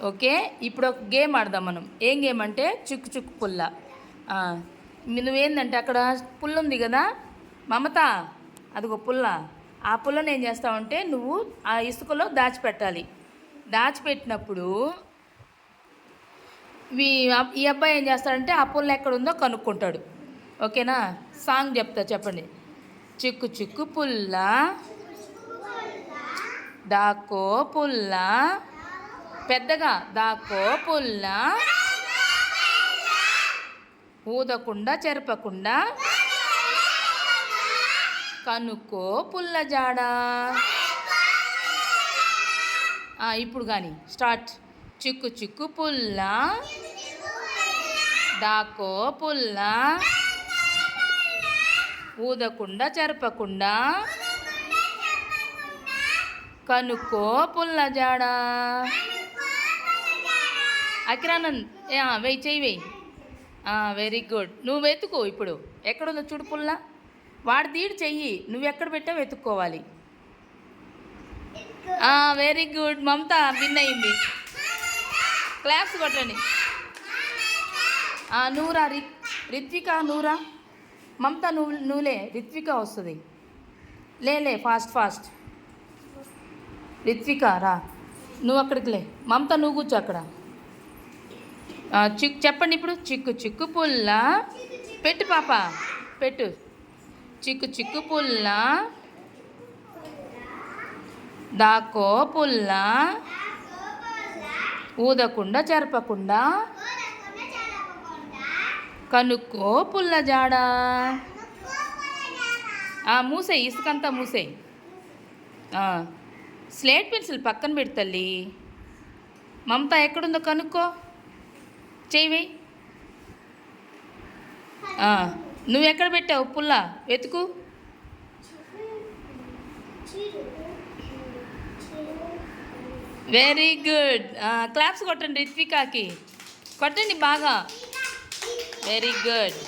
Okay, ఇప్పుడు ఒక game ఆడదాం మనం. ఏం గేమ్ అంటే చుక్కు చుక్కు పుల్ల. నువ్వేందంటే అక్కడ పుల్ల ఉంది కదా మమత, అదిగో పుల్ల. ఆ పుల్లని ఏం చేస్తావంటే నువ్వు ఆ ఇసుకలో దాచిపెట్టాలి. దాచిపెట్టినప్పుడు ఈ అబ్బాయి ఏం చేస్తాడంటే ఆ పుల్ల ఎక్కడుందో కనుక్కుంటాడు. ఓకేనా? సాంగ్ చెప్తా, చెప్పండి. చిక్కు చిక్కు పుల్ల దాక్కో పుల్ల, పెద్దగా దాక్కో పుల్ల, ఊదకుండా చెరపకుండా కనుక్కో పుల్ల జాడా. ఇప్పుడు కానీ స్టార్ట్. చిక్కు చిక్కు పుల్ల దాక్కో పుల్ల, ఊదకుండా చెరపకుండా కనుక్కో పుల్ల జాడా. అకిరానంద్ వెయ్యి, చెయ్యి వెయ్యి. Very good. నువ్వు వెతుకు. ఇప్పుడు ఎక్కడుందో చూడు పుల్ల. వాడు తీడు చెయ్యి, నువ్వు ఎక్కడ పెట్టావు వెతుక్కోవాలి. Very good. మమత విన్ అయింది. క్లాప్స్ కొట్టండి. నూరా రిత్విక, నూరా. మమత నువ్వులే, రిత్విక వస్తుంది. లే ఫాస్ట్ ఫాస్ట్. రిత్విక రా, నువ్వు అక్కడికి లే. మమత నువ్వు కూర్చో అక్కడ. చెప్పండి ఇప్పుడు. చిక్కు చిక్కు పుల్ల పెట్టు పాప, పెట్టు. చిక్కు చిక్కు పుల్ల దాక్కో పుల్ల, ఊదకుండా చెరపకుండా కనుక్కో పుల్ల జాడా. మూసేయి, ఇసుకంతా మూసేయి. స్లేట్ పెన్సిల్ పక్కన పెడు తల్లి. మమత ఎక్కడుందో కనుక్కో, చెయ్యి. నువ్వు ఎక్కడ పెట్టావు పుల్ల, వెతుకు. Very good. క్లాప్స్ కొట్టండి రిత్వికాకి, కొట్టండి బాగా. Very good.